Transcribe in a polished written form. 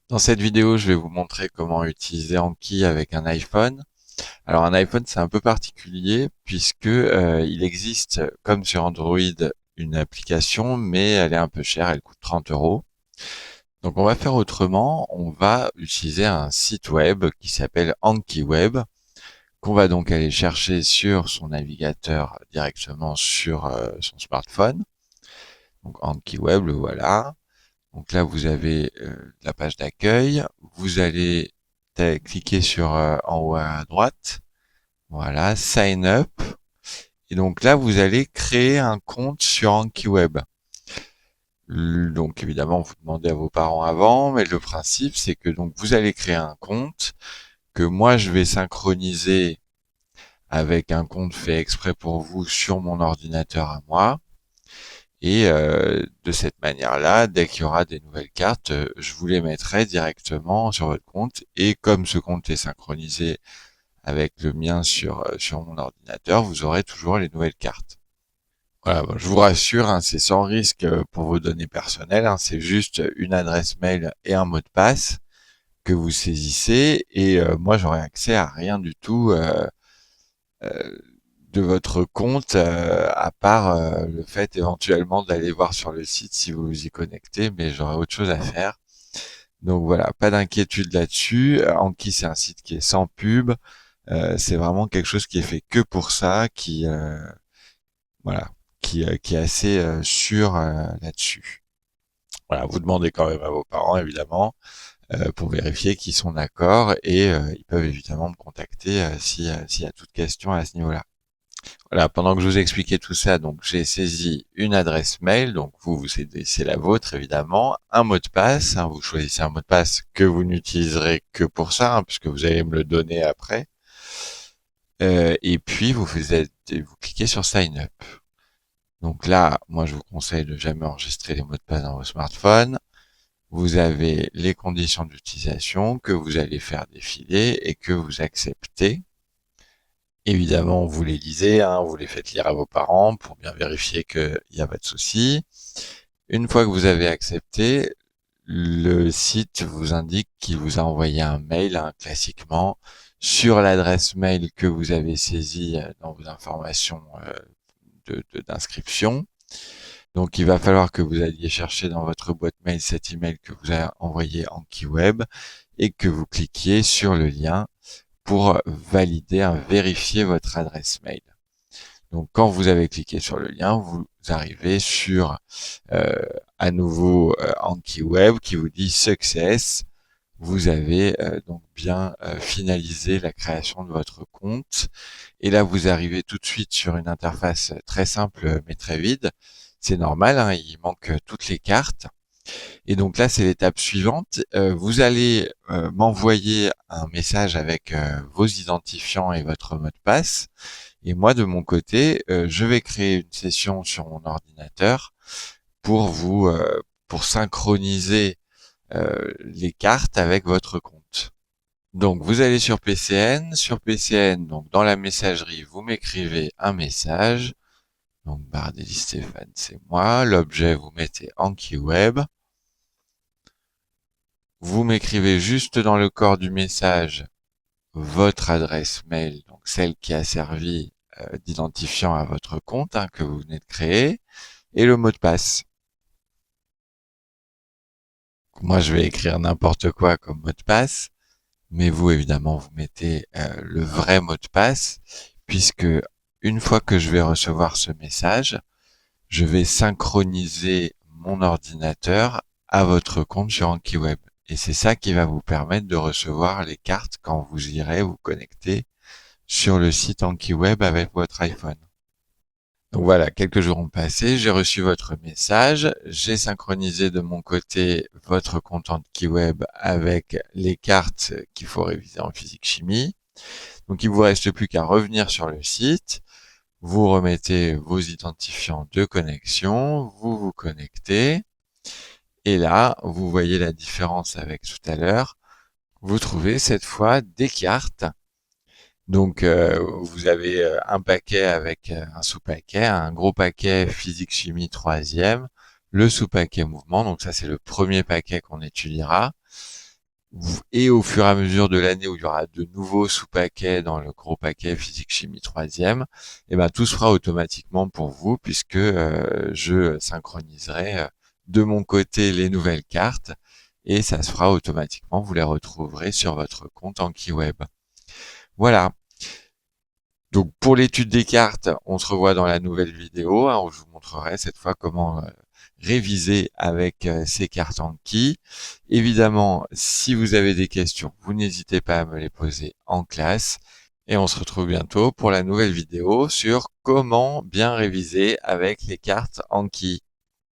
Dans cette vidéo, je vais vous montrer comment utiliser Anki avec un iPhone. Alors un iPhone, c'est un peu particulier puisque il existe, comme sur Android, une application, mais elle est un peu chère, elle coûte 30 euros. Donc on va faire autrement, on va utiliser un site web qui s'appelle Anki Web, qu'on va donc aller chercher sur son navigateur directement sur son smartphone. Donc Anki Web, le voilà. Donc là, vous avez la page d'accueil. Vous allez cliquer sur en haut à droite. Voilà, Sign Up. Et donc là, vous allez créer un compte sur AnkiWeb. Donc évidemment, vous demandez à vos parents avant, mais le principe, c'est que donc vous allez créer un compte que moi, je vais synchroniser avec un compte fait exprès pour vous sur mon ordinateur à moi. Et de cette manière-là, dès qu'il y aura des nouvelles cartes, je vous les mettrai directement sur votre compte. Et comme ce compte est synchronisé avec le mien sur mon ordinateur, vous aurez toujours les nouvelles cartes. Voilà, bon, je vous rassure, hein, c'est sans risque pour vos données personnelles. Hein, c'est juste une adresse mail et un mot de passe que vous saisissez. Et moi, j'aurai accès à rien du tout euh, de votre compte, à part le fait éventuellement d'aller voir sur le site si vous vous y connectez, mais j'aurai autre chose à faire. Donc voilà, pas d'inquiétude là-dessus. Anki, c'est un site qui est sans pub. C'est vraiment quelque chose qui est fait que pour ça, voilà, qui est assez sûr là-dessus. Voilà, vous demandez quand même à vos parents, évidemment, pour vérifier qu'ils sont d'accord et ils peuvent évidemment me contacter s'il y a toute question à ce niveau-là. Voilà, pendant que je vous expliquais tout ça, donc j'ai saisi une adresse mail, donc c'est la vôtre évidemment, un mot de passe, hein, vous choisissez un mot de passe que vous n'utiliserez que pour ça, hein, puisque vous allez me le donner après, et puis vous cliquez sur Sign Up. Donc là, moi je vous conseille de jamais enregistrer les mots de passe dans vos smartphones. Vous avez les conditions d'utilisation que vous allez faire défiler et que vous acceptez. Évidemment, vous les lisez, hein, vous les faites lire à vos parents pour bien vérifier qu'il n'y a pas de souci. Une fois que vous avez accepté, le site vous indique qu'il vous a envoyé un mail, hein, classiquement, sur l'adresse mail que vous avez saisie dans vos informations d'inscription. Donc, il va falloir que vous alliez chercher dans votre boîte mail cet email que vous avez envoyé en keyweb et que vous cliquiez sur le lien pour valider, hein, vérifier votre adresse mail. Donc quand vous avez cliqué sur le lien, vous arrivez sur euh, à nouveau Anki Web qui vous dit Success. Vous avez donc bien finalisé la création de votre compte. Et là, vous arrivez tout de suite sur une interface très simple mais très vide. C'est normal, hein, il manque toutes les cartes. Et donc là, c'est l'étape suivante. Vous allez m'envoyer un message avec vos identifiants et votre mot de passe. Et moi, de mon côté, je vais créer une session sur mon ordinateur pour pour synchroniser les cartes avec votre compte. Donc, vous allez sur PCN. Sur PCN, donc dans la messagerie, vous m'écrivez un message. Donc, Bardelli Stéphane, c'est moi. L'objet, vous mettez Anki Web. Vous m'écrivez juste dans le corps du message votre adresse mail, donc celle qui a servi d'identifiant à votre compte, hein, que vous venez de créer, et le mot de passe. Moi, je vais écrire n'importe quoi comme mot de passe, mais vous, évidemment, vous mettez le vrai mot de passe, puisque une fois que je vais recevoir ce message, je vais synchroniser mon ordinateur à votre compte sur AnkiWeb. Et c'est ça qui va vous permettre de recevoir les cartes quand vous irez vous connecter sur le site AnkiWeb avec votre iPhone. Donc voilà, quelques jours ont passé, j'ai reçu votre message, j'ai synchronisé de mon côté votre compte AnkiWeb avec les cartes qu'il faut réviser en physique-chimie. Donc il vous reste plus qu'à revenir sur le site, vous remettez vos identifiants de connexion, vous vous connectez, et là, vous voyez la différence avec tout à l'heure. Vous trouvez cette fois des cartes. Donc, vous avez un paquet avec un sous-paquet, un gros paquet physique-chimie troisième, le sous-paquet mouvement. Donc ça, c'est le premier paquet qu'on étudiera. Et au fur et à mesure de l'année où il y aura de nouveaux sous-paquets dans le gros paquet physique chimie troisième, et ben tout se fera automatiquement pour vous puisque je synchroniserai de mon côté les nouvelles cartes et ça se fera automatiquement. Vous les retrouverez sur votre compte AnkiWeb. Voilà. Donc pour l'étude des cartes, on se revoit dans la nouvelle vidéo, hein, où je vous montrerai cette fois comment réviser avec ces cartes Anki. Évidemment, si vous avez des questions, vous n'hésitez pas à me les poser en classe. Et on se retrouve bientôt pour la nouvelle vidéo sur comment bien réviser avec les cartes Anki.